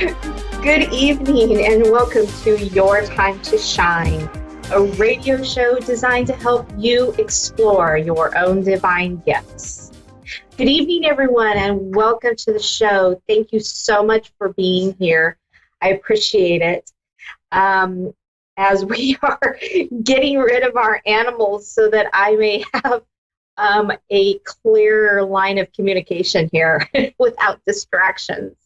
Good evening and welcome to Your Time to Shine, a radio show designed to help you explore your own divine gifts. Good evening, everyone, and welcome to the show. Thank you so much for being here. I appreciate it. As we are getting rid of our animals so that I may have a clearer line of communication here without distractions.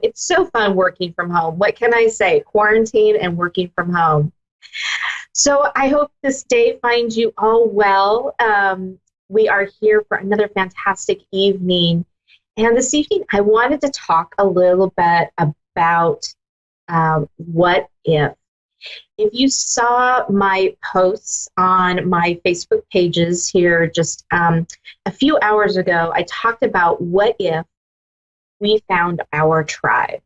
It's so fun working from home. What can I say? Quarantine and working from home. So I hope this day finds you all well. We are here for another fantastic evening. And this evening, I wanted to talk a little bit about what if. If you saw my posts on my Facebook pages here just a few hours ago, I talked about what if we found our tribe.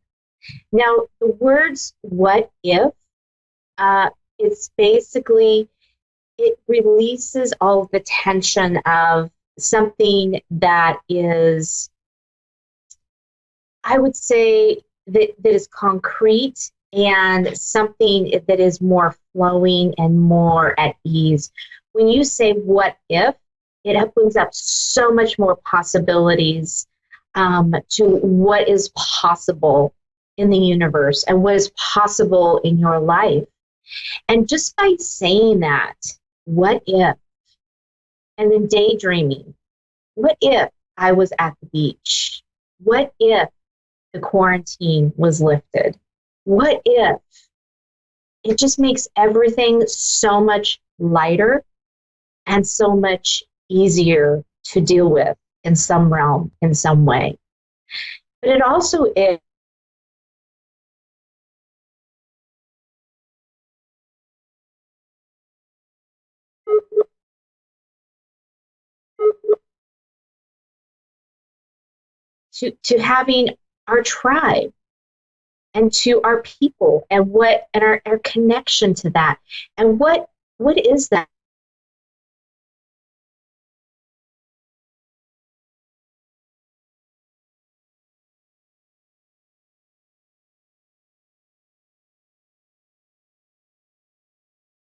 Now, the words what if, it's basically, it releases all of the tension of something that is, I would say, that is concrete and something that is more flowing and more at ease. When you say what if, it opens up so much more possibilities to what is possible in the universe and what is possible in your life. And just by saying that, what if, and then daydreaming, what if I was at the beach? What if the quarantine was lifted? What if? It just makes everything so much lighter and so much easier to deal with in some realm, in some way. But it also is to having our tribe and to our people and what and our connection to that. And what is that?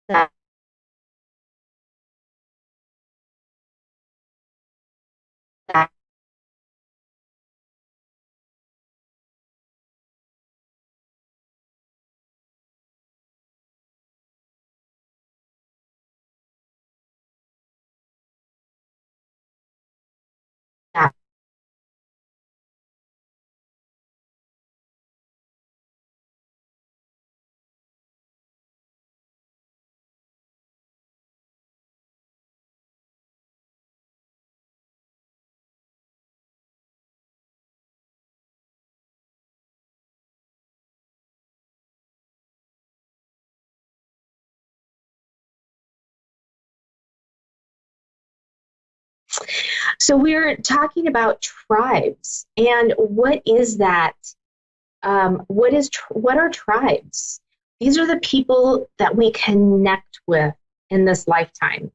That that that. So we're talking about tribes, and what is that? What are tribes? These are the people that we connect with in this lifetime.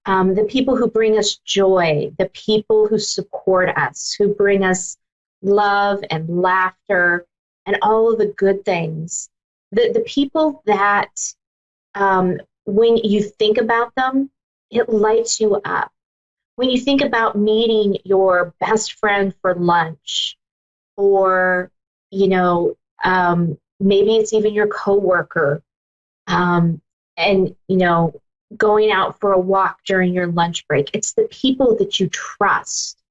The people who bring us joy, the people who support us, who bring us love and laughter and all of the good things. The people that, when you think about them, it lights you up. When you think about meeting your best friend for lunch, or maybe it's even your coworker, and going out for a walk during your lunch break. It's the people that you trust.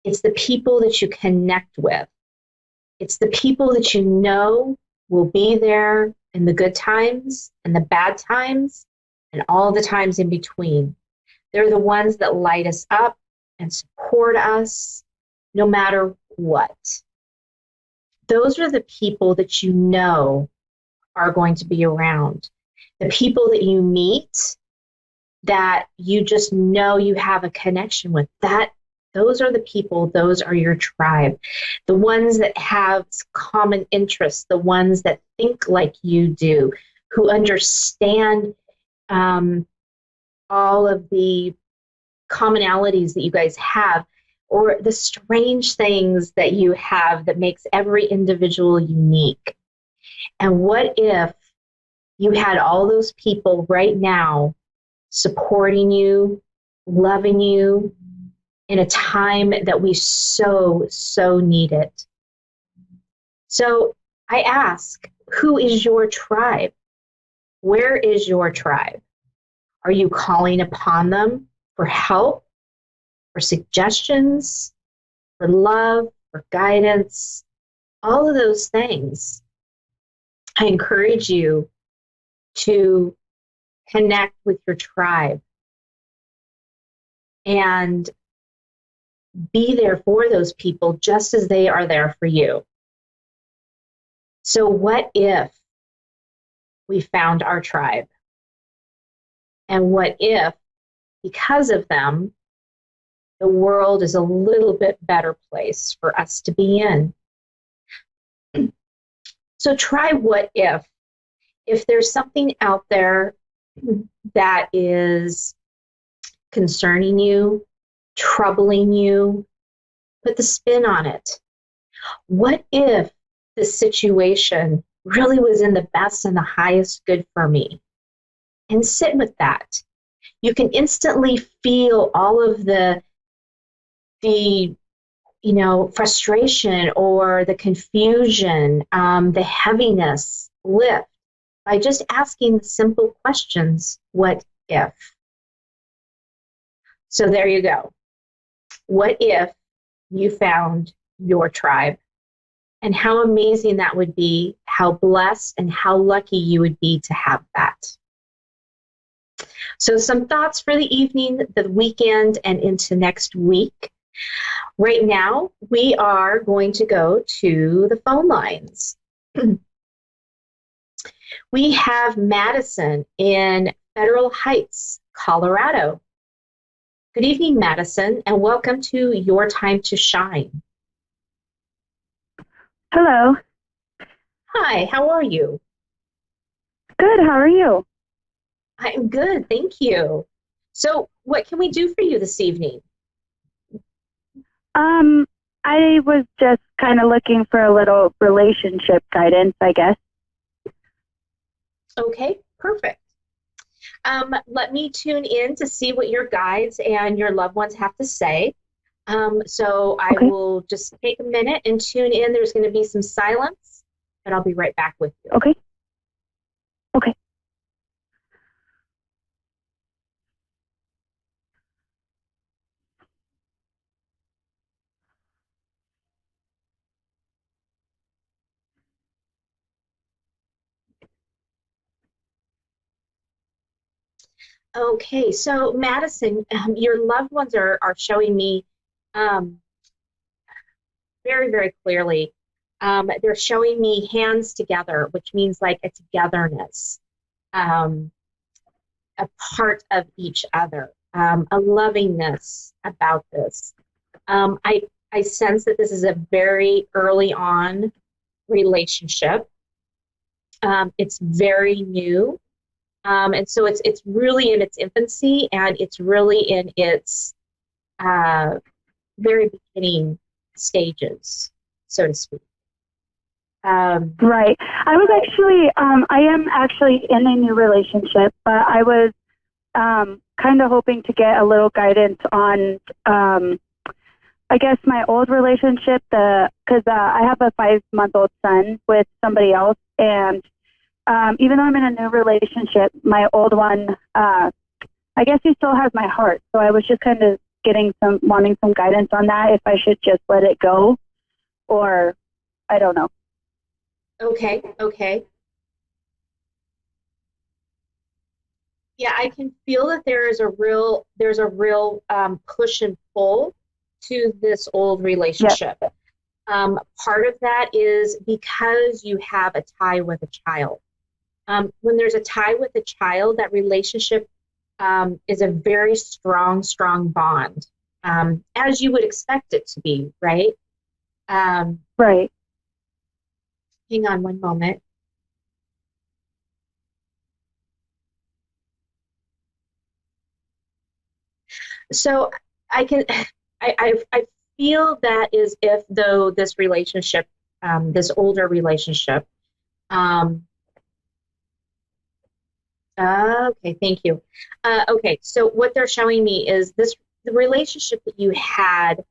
It's the people that you connect with. It's the people that you know will be there in the good times and the bad times and all the times in between. They're the ones that light us up and support us no matter what. Those are the people that you know are going to be around. The people that you meet that you just know you have a connection with, those are the people, those are your tribe. The ones that have common interests, the ones that think like you do, who understand all of the commonalities that you guys have, or the strange things that you have that makes every individual unique. And what if you had all those people right now supporting you, loving you in a time that we so, so need it? So I ask, who is your tribe? Where is your tribe? Are you calling upon them for help, for suggestions, for love, for guidance, all of those things? I encourage you to connect with your tribe and be there for those people just as they are there for you. So what if we found our tribe? And what if, because of them, the world is a little bit better place for us to be in? So try what if. If there's something out there that is concerning you, troubling you, put the spin on it. What if the situation really was in the best and the highest good for me? And sit with that. You can instantly feel all of the frustration or the confusion, the heaviness lift by just asking the simple questions, what if? So there you go. What if you found your tribe? And how amazing that would be, how blessed and how lucky you would be to have that. So some thoughts for the evening, the weekend, and into next week. Right now, we are going to go to the phone lines. We have Madison in Federal Heights, Colorado. Good evening, Madison, and welcome to Your Time to Shine. Hello. Hi, how are you? Good, how are you? I'm good, thank you. So what can we do for you this evening? I was just kind of looking for a little relationship guidance, I guess. Okay, perfect. Let me tune in to see what your guides and your loved ones have to say. So I will just take a minute and tune in. There's going to be some silence, but I'll be right back with you. Okay. Okay. Okay, so Madison, your loved ones are showing me very, very clearly. They're showing me hands together, which means like a togetherness, a part of each other, a lovingness about this. I sense that this is a very early on relationship. It's very new. And so it's really in its infancy, and it's really in its very beginning stages, so to speak. Right. I am actually in a new relationship, but I was kind of hoping to get a little guidance on, I guess, my old relationship, because I have a 5-month-old son with somebody else, and even though I'm in a new relationship, my old one, I guess he still has my heart. So I was just kind of wanting some guidance on that, if I should just let it go, or I don't know. Okay. Yeah, I can feel that there's a real push and pull to this old relationship. Yep. Part of that is because you have a tie with a child. When there's a tie with a child, that relationship is a very strong bond, as you would expect it to be, right? Right. Hang on one moment. So I feel that is if though this relationship, this older relationship, okay, thank you. Okay, so what they're showing me is the relationship that you had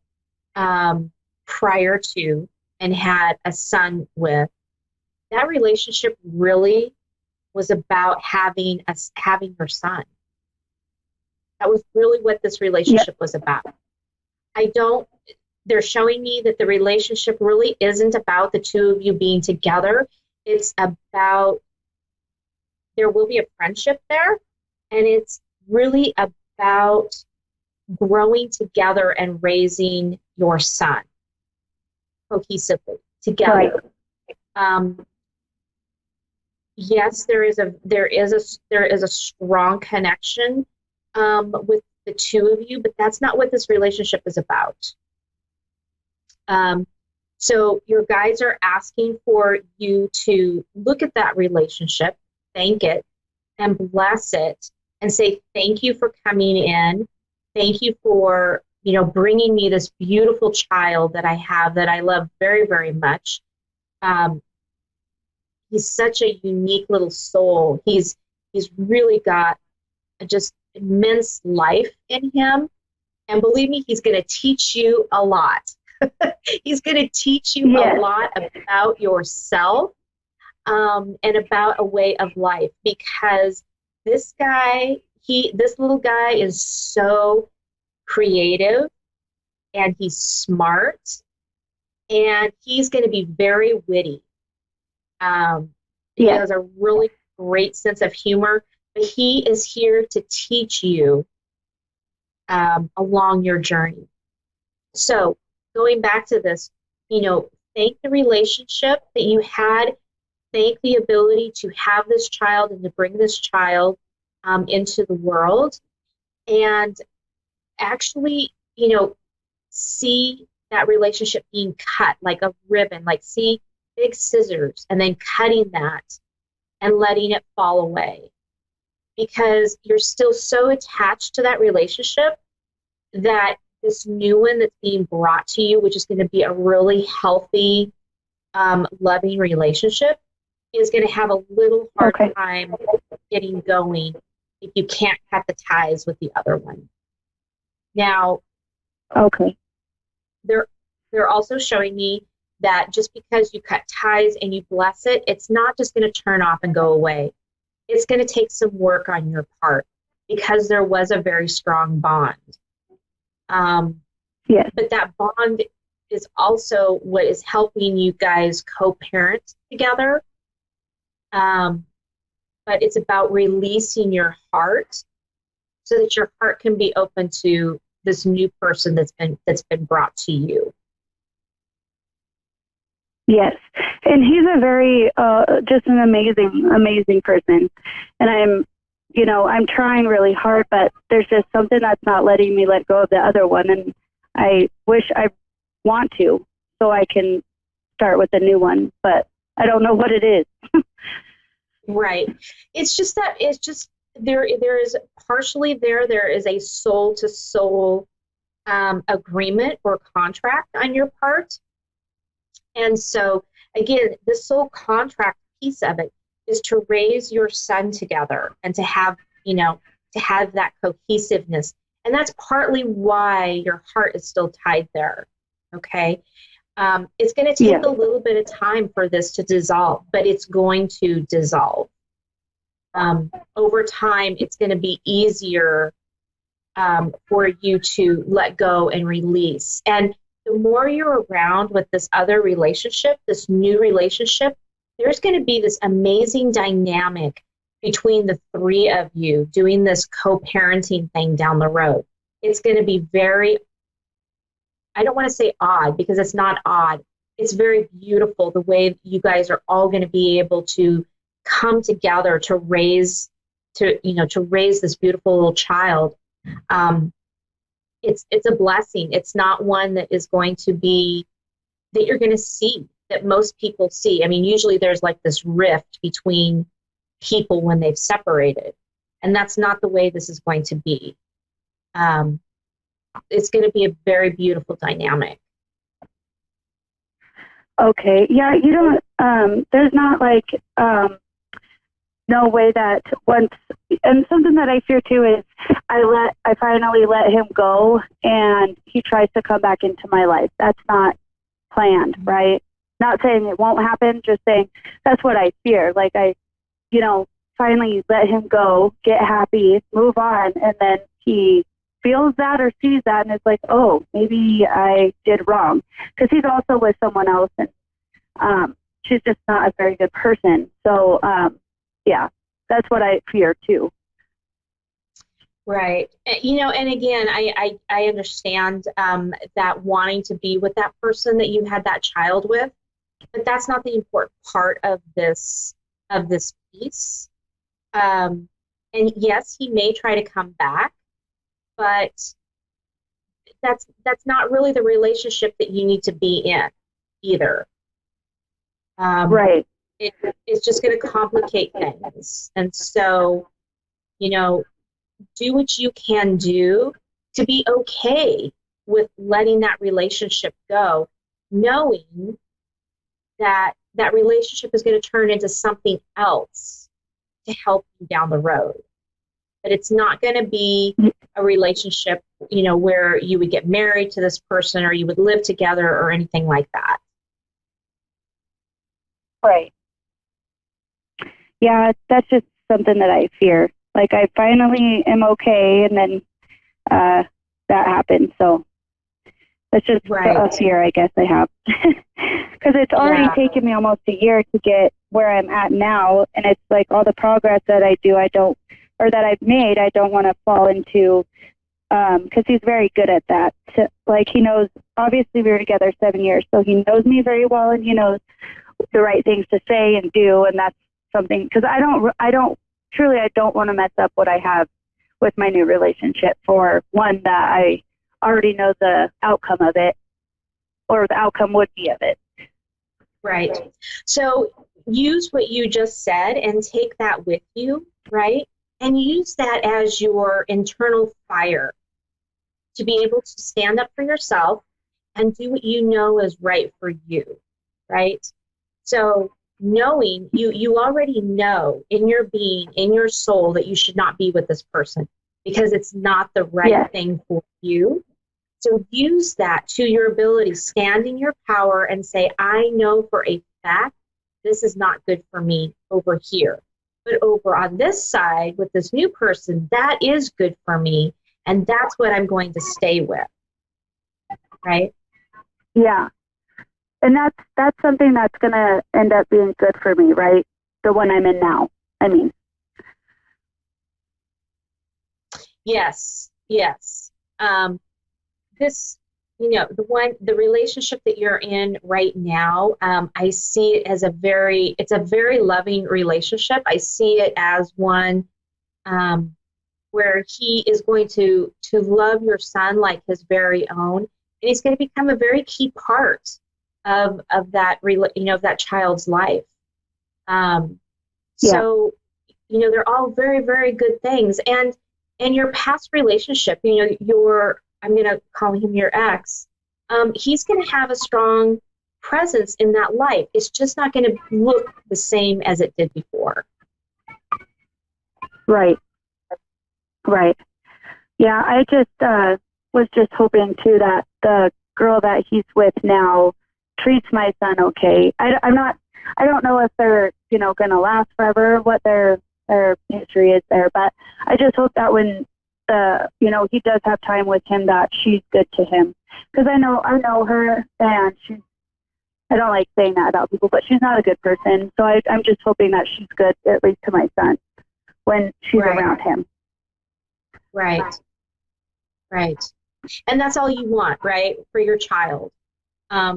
prior to and had a son with, that relationship really was about having your son. That was really what this relationship was about. They're showing me that the relationship really isn't about the two of you being together. It's about, there will be a friendship there, and it's really about growing together and raising your son cohesively together. Right. Yes, there is a strong connection with the two of you, but that's not what this relationship is about. So your guides are asking for you to look at that relationship, thank it, and bless it, and say thank you for coming in. Thank you for, bringing me this beautiful child that I have, that I love very, very much. He's such a unique little soul. He's really got just immense life in him. And believe me, he's going to teach you a lot. He's going to teach you a lot about yourself and about a way of life, because this little guy is so creative, and he's smart, and he's going to be very witty. He has a really great sense of humor, but he is here to teach you along your journey. So going back to this, thank the relationship that you had, thank the ability to have this child and to bring this child into the world, and actually, see that relationship being cut like a ribbon, like see big scissors and then cutting that and letting it fall away, because you're still so attached to that relationship that this new one that's being brought to you, which is going to be a really healthy, loving relationship, is going to have a little hard time getting going if you can't cut the ties with the other one. Now, they're also showing me that just because you cut ties and you bless it, it's not just going to turn off and go away. It's going to take some work on your part, because there was a very strong bond. But that bond is also what is helping you guys co-parent together. But it's about releasing your heart so that your heart can be open to this new person that's been brought to you. Yes, and he's a very just an amazing person, and I'm trying really hard, but there's just something that's not letting me let go of the other one, and I want to, so I can start with the new one, but I don't know what it is. Right. It's just there is partially there is a soul to soul agreement or contract on your part. And so again, the soul contract piece of it is to raise your son together and to have that cohesiveness. And that's partly why your heart is still tied there. Okay. It's going to take a little bit of time for this to dissolve, but it's going to dissolve. Over time, it's going to be easier for you to let go and release. And the more you're around with this other relationship, this new relationship, there's going to be this amazing dynamic between the three of you doing this co-parenting thing down the road. It's going to be very, I don't want to say odd, because it's not odd. It's very beautiful the way you guys are all going to be able to come together to raise this beautiful little child. It's a blessing. It's not one that is going to be, that you're going to see, that most people see. I mean, usually there's like this rift between people when they've separated, and that's not the way this is going to be. it's going to be a very beautiful dynamic. Okay. Yeah, you don't, there's not like, no way that once, and something that I fear too is I finally let him go and he tries to come back into my life. That's not planned, right? Not saying it won't happen, just saying that's what I fear. Like finally let him go, get happy, move on, and then he feels that or sees that and it's like, oh, maybe I did wrong. Because he's also with someone else and she's just not a very good person. So, yeah, that's what I fear too. Right. And again, I understand that wanting to be with that person that you had that child with, but that's not the important part of this piece. And yes, he may try to come back, but that's not really the relationship that you need to be in either. Right. It's just going to complicate things. And so, do what you can do to be okay with letting that relationship go, knowing that that relationship is going to turn into something else to help you down the road. But it's not going to be a relationship, where you would get married to this person or you would live together or anything like that. Right. Yeah, that's just something that I fear. Like I finally am okay, and then that happened. So that's just a fear I guess I have. Because it's already taken me almost a year to get where I'm at now, and it's like all the progress that that I've made, I don't want to fall into, because he's very good at that. Like he knows, obviously we were together 7 years, so he knows me very well, and he knows the right things to say and do, and that's something, because I don't want to mess up what I have with my new relationship for one that I already know the outcome of it, or the outcome would be of it. Right. So use what you just said and take that with you, right? And use that as your internal fire to be able to stand up for yourself and do what you know is right for you, right? So knowing you already know in your being, in your soul, that you should not be with this person because it's not the right thing for you. So use that to your ability, stand in your power and say, I know for a fact this is not good for me over here. But over on this side with this new person, that is good for me. And that's what I'm going to stay with. Right? Yeah. And that's something that's going to end up being good for me, right? The one I'm in now, I mean. Yes. This, the relationship that you're in right now, I see it as it's a very loving relationship. I see it as one where he is going to love your son like his very own, and he's going to become a very key part of that, of that child's life. So, they're all very, very good things. And your past relationship, I'm going to call him your ex, he's going to have a strong presence in that life. It's just not going to look the same as it did before. Right. Yeah, I just was just hoping, too, that the girl that he's with now treats my son okay. I don't know if they're, going to last forever, what their history is there, but I just hope that when he does have time with him, that she's good to him. Because I know her, and I don't like saying that about people, but she's not a good person. So I'm just hoping that she's good, at least to my son, when she's around him. Right. And that's all you want, right, for your child,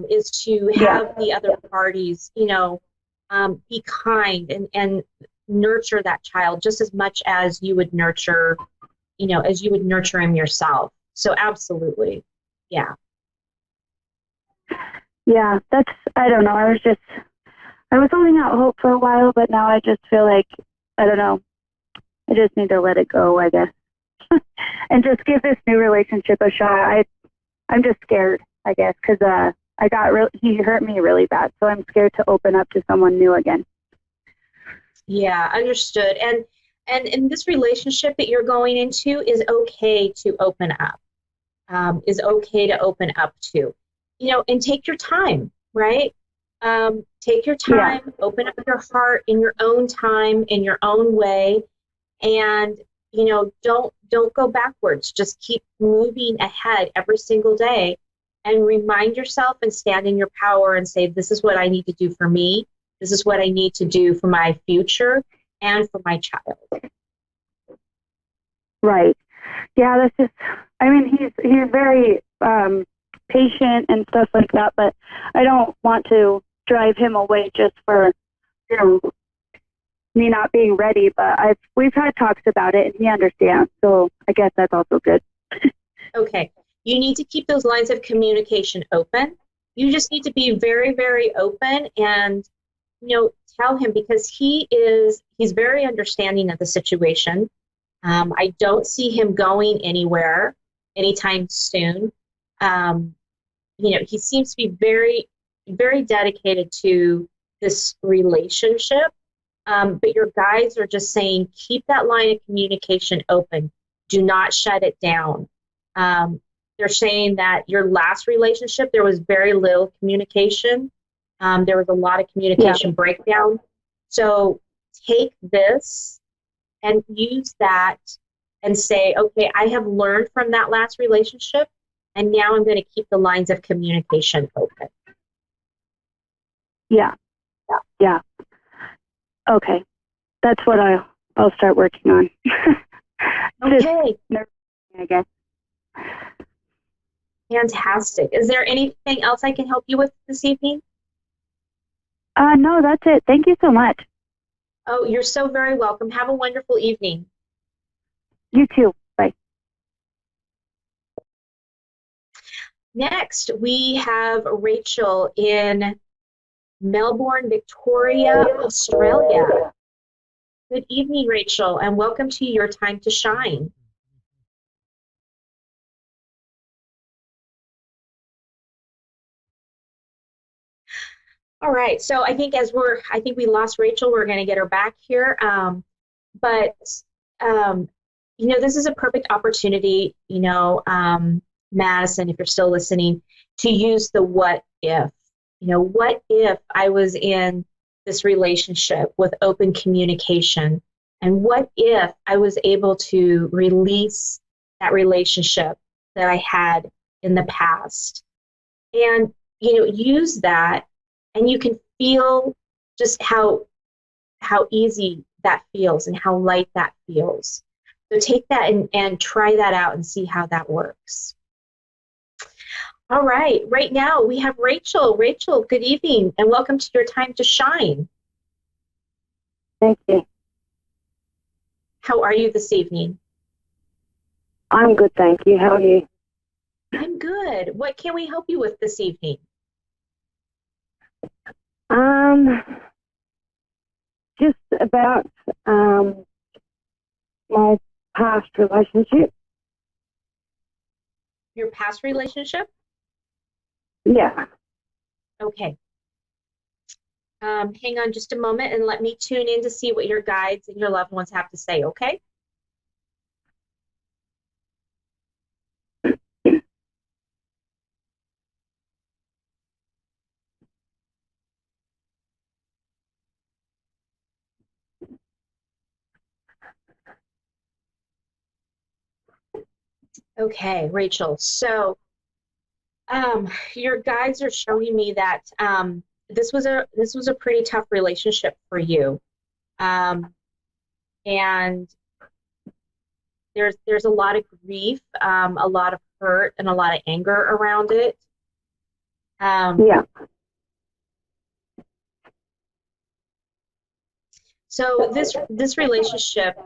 is to have the other parties, be kind and nurture that child just as much as you would nurture him yourself. So absolutely. Yeah. Yeah, I don't know. I was holding out hope for a while, but now I just feel like, I don't know, I just need to let it go, I guess. and just give this new relationship a shot. I'm just scared, I guess, because he hurt me really bad, so I'm scared to open up to someone new again. Yeah, understood. And in this relationship that you're going into is okay to open up. Is okay to open up to, and take your time, right? Take your time, open up your heart in your own time, in your own way, and don't go backwards. Just keep moving ahead every single day, and remind yourself and stand in your power and say, this is what I need to do for me. This is what I need to do for my future and for my child. Right. Yeah, that's just, I mean, he's very patient and stuff like that, but I don't want to drive him away just for, me not being ready, but we've had talks about it and he understands, so I guess that's also good. Okay. You need to keep those lines of communication open. You just need to be very, very open and, tell him, because he's very understanding of the situation. I don't see him going anywhere anytime soon. He seems to be very, very dedicated to this relationship. But your guides are just saying, keep that line of communication open. Do not shut it down. They're saying that your last relationship, there was very little communication. There was a lot of communication breakdown. So take this and use that and say, okay, I have learned from that last relationship, and now I'm going to keep the lines of communication open. Yeah. Okay. That's what I'll start working on. Okay. I guess. Fantastic. Is there anything else I can help you with this evening? No, that's it. Thank you so much. Oh, you're so very welcome. Have a wonderful evening. You too. Bye. Next, we have Rachel in Melbourne, Victoria, Australia. Good evening, Rachel, and welcome to Your Time to Shine. All right, so I think we lost Rachel. We're going to get her back here. But this is a perfect opportunity, Madison, if you're still listening, to use the what if. What if I was in this relationship with open communication? And what if I was able to release that relationship that I had in the past? And, use that, and you can feel just how easy that feels and how light that feels. So take that and try that out and see how that works. All right, right now we have Rachel. Rachel, good evening and welcome to Your Time to Shine. Thank you. How are you this evening? I'm good, thank you. How are you? I'm good. What can we help you with this evening? Just about my past relationship. Your past relationship? Yeah. Okay. Hang on just a moment and let me tune in to see what your guides and your loved ones have to say, okay? Okay, Rachel. So your guides are showing me that this was a pretty tough relationship for you, and there's a lot of grief, a lot of hurt, and a lot of anger around it. Yeah. So this relationship,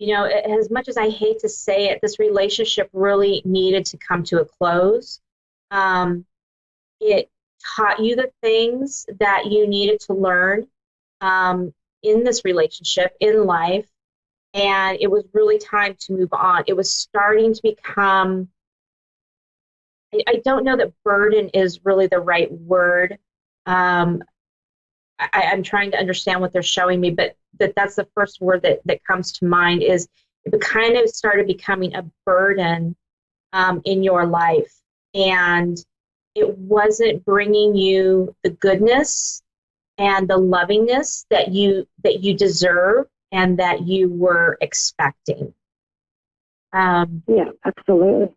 as much as I hate to say it, this relationship really needed to come to a close. It taught you the things that you needed to learn in this relationship, in life. and it was really time to move on. It was starting to become, I don't know that burden is really the right word. I'm trying to understand what they're showing me, but that's the first word that comes to mind, is it kind of started becoming a burden in your life, and it wasn't bringing you the goodness and the lovingness that you deserve and that you were expecting. Yeah, absolutely.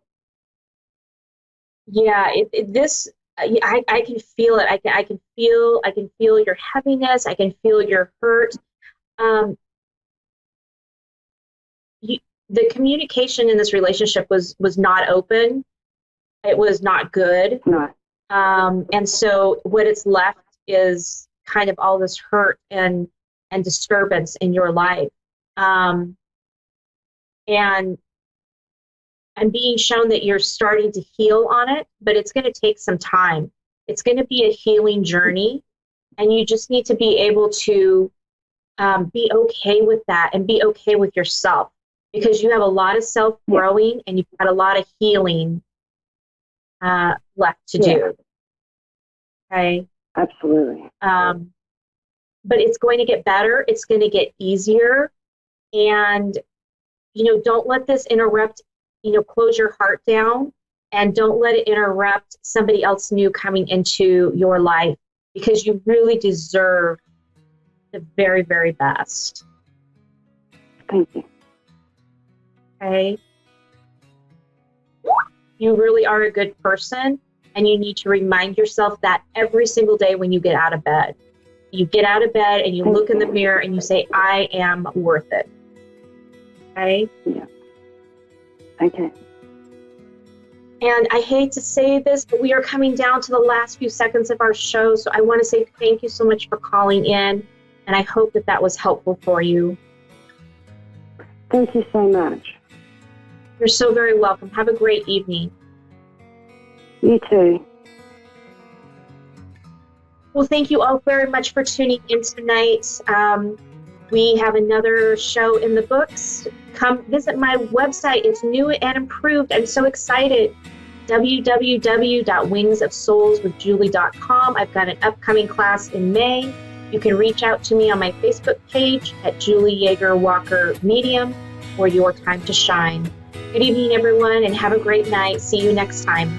Yeah, I can feel it. I can feel your heaviness. I can feel your hurt. The communication in this relationship was not open. It was not good. No. And so what it's left is kind of all this hurt and disturbance in your life. And I'm being shown that you're starting to heal on it, but it's going to take some time. It's going to be a healing journey, and you just need to be able to be okay with that and be okay with yourself, because you have a lot of self-growing and you've got a lot of healing left to do. Okay? Absolutely. But it's going to get better. It's going to get easier. And, don't let this interrupt, close your heart down, and don't let it interrupt somebody else new coming into your life, because you really deserve the very, very best. Thank you. Okay? You really are a good person, and you need to remind yourself that every single day when you get out of bed. You get out of bed and you look in the mirror and you say, I am worth it. Okay? Yeah. Okay. And I hate to say this, but we are coming down to the last few seconds of our show, so I want to say thank you so much for calling in, and I hope that was helpful for you. Thank you so much. You're so very welcome. Have a great evening. You too. Well, thank you all very much for tuning in tonight. We have another show in the books. Come visit my website. It's new and improved. I'm so excited. www.wingsofsoulswithjulie.com. I've got an upcoming class in May. You can reach out to me on my Facebook page at Julie YeagerWalker Medium, or Your Time to Shine. Good evening, everyone, and have a great night. See you next time.